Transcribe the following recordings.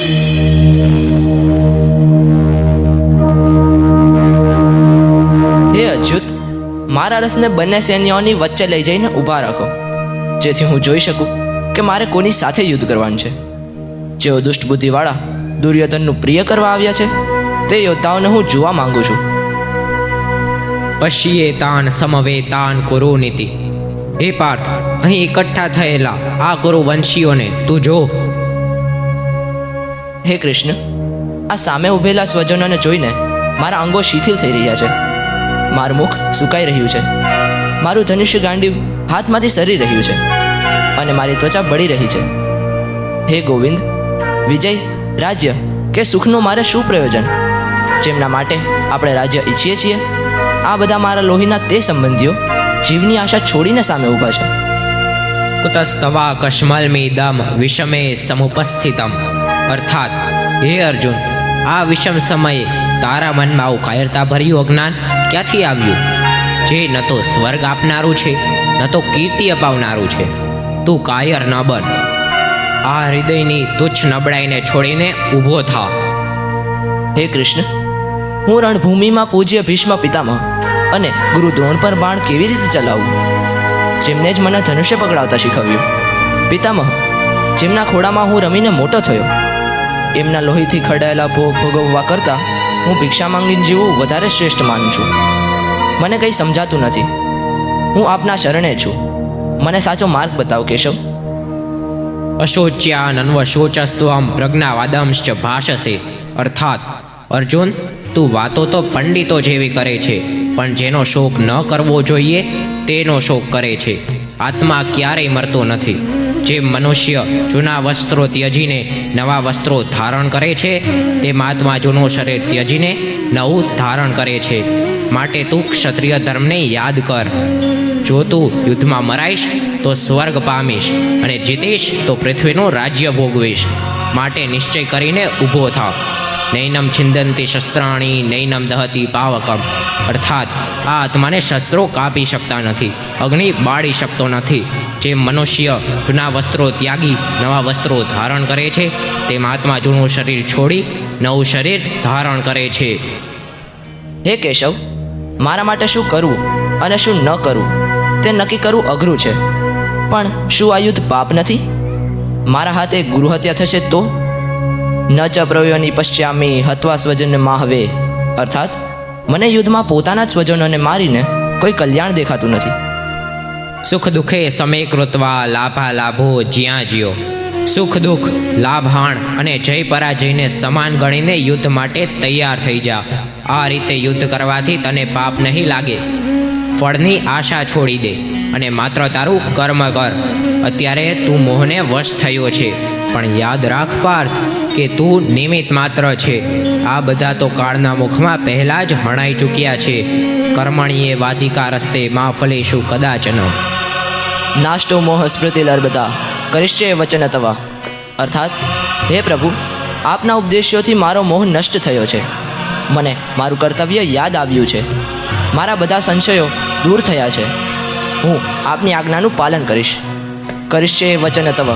હે અચ્યુત, મારા રથને બંને સૈન્યોની વચ્ચે લઈ જઈને ઊભા રાખો, જેથી હું જોઈ શકું કે મારે કોની સાથે યુદ્ધ કરવાનું છે. જેઓ દુષ્ટ બુદ્ધિવાળા દુર્યોધનનું પ્રિય કરવા આવ્યા છે તે યોદ્ધાઓને હું જોવા માંગુ છું. પશ્યે તાન સમવેતાન કુરુનીતિ. હે પાર્થ, અહીં એકઠા થયેલા આ કુરુવંશીઓને તું જો. હે કૃષ્ણ, આ સામે ઊભેલા સ્વજનોને જોઈને મારા અંગો શિથિલ થઈ રહ્યા છે. મારું મુખ સુકાઈ રહ્યું છે, મારું ધનુષ્ય ગાંડીવ હાથમાંથી સરી રહ્યું છે અને મારી ત્વચા બળી રહી છે. હે ગોવિંદ, વિજય, રાજ્ય કે સુખનું મારે શું પ્રયોજન, જેમના માટે આપણે રાજ્ય ઈચ્છીએ છીએ? આ બધા મારા લોહીના તે સંબંધીઓ જીવની આશા છોડીને સામે ઊભા છે. કુતસ્તવા કશ્મલમિદમ વિષમે સમુપસ્થિતમ. અર્થાત, હે અર્જુન, આ વિષમ સમયે તારા મનમાં આવું કાયરતા ભર્યું અજ્ઞાન ક્યાંથી આવ્યું, જે ન તો સ્વર્ગ આપનારું છે ન તો કીર્તિ અપાવનારું છે? તું કાયર ન બન. આ હૃદયની તુચ્છ નબળાઈને છોડીને ઊભો થા. હે કૃષ્ણ, હું રણભૂમિમાં પૂજ્ય ભીષ્મ પિતામહ અને ગુરુ દ્રોણ પર બાણ કેવી રીતે ચલાવવું, જેમને જ મને ધનુષ્ય પકડાવતા શીખવ્યું. પિતામહ, જેમના ખોળામાં હું રમીને મોટો થયો, એમના લોહીથી ખરડાયેલા ભોગ ભોગવવા કરતાં હું ભિક્ષા માંગીને જીવવું વધારે શ્રેષ્ઠ માનું છું. મને કંઈ સમજાતું નથી. હું આપના શરણે છું. મને સાચો માર્ગ બતાવો કેશવ. અશોચ્યાનન્વશોચસ્ત્વમ પ્રજ્ઞાવાદંશ્ચ ભાષસે. અર્થાત, અર્જુન, તું વાતો તો પંડિતો જેવી કરે છે, પણ જેનો શોક ન કરવો જોઈએ તેનો શોક કરે છે. આત્મા ક્યારેય મરતો નથી. જે મનુષ્ય જૂના વસ્ત્રો ત્યજીને નવા વસ્ત્રો ધારણ કરે છે, તે મહાત્મા જૂનું શરીર ત્યજીને નવું ધારણ કરે છે. માટે તું ક્ષત્રિય ધર્મને યાદ કર. જો તું યુદ્ધમાં મરાઈશ તો સ્વર્ગ પામીશ, અને જીતીશ તો પૃથ્વીનું રાજ્ય ભોગવીશ. માટે નિશ્ચય કરીને ઊભો થા. નૈનમ છિંદંતી શસ્ત્રાણી નૈનમ દહતી પાવકમ. અર્થાત, આ આત્માને શસ્ત્રો કાપી શકતા નથી, અગ્નિ બાળી શકતો નથી. જે મનુષ્ય જૂના વસ્ત્રો ત્યાગી નવા વસ્ત્રો ધારણ કરે છે, તે મહાત્મા જૂનું શરીર છોડી નવું શરીર ધારણ કરે છે. હે કેશવ, મારા માટે શું કરવું અને શું ન કરવું તે નક્કી કરવું અઘરું છે. પણ શું આ યુદ્ધ પાપ નથી? મારા હાથે ગુરુહત્યા થશે તો? ન ચ પ્રયોની પશ્ચામી હત્વા સ્વજન માહવે. અર્થાત, મને યુદ્ધમાં પોતાના જ સ્વજનોને મારીને કોઈ કલ્યાણ દેખાતું નથી. સુખ દુઃખે સમે કૃત્વા લાભા લાભો જ્યાં જ્યો. સુખ દુઃખ, લાભહાણ અને જય પરાજયને સમાન ગણીને યુદ્ધ માટે તૈયાર થઈ જા. આ રીતે યુદ્ધ કરવાથી તને પાપ નહીં લાગે. ફળની આશા છોડી દે અને માત્ર તારું કર્મ કર. અત્યારે તું મોહને વશ થયો છે, પણ યાદ રાખ પાર્થ કે તું નિમિત્ત માત્ર છે. આ બધા તો કાળના મુખમાં પહેલાં જ હણાઈ ચૂક્યા છે. કર્મણીએ વાધિકા રસ્તે મા ફલેશુ કદાચન. નાષ્ટો મોહ સ્મૃતિલર્બતા કરિષ્યે વચન તવા. અર્થાત, હે પ્રભુ, આપના ઉપદેશોથી મારો મોહ નષ્ટ થયો છે. મને મારું કર્તવ્ય યાદ આવ્યું છે. મારા બધા સંશયો દૂર થયા છે. હું આપની આજ્ઞાનું પાલન કરીશ. કરિષ્યે વચન તવ.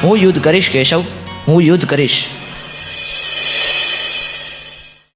હું યુદ્ધ કરીશ કેશવ, હું યુદ્ધ કરીશ.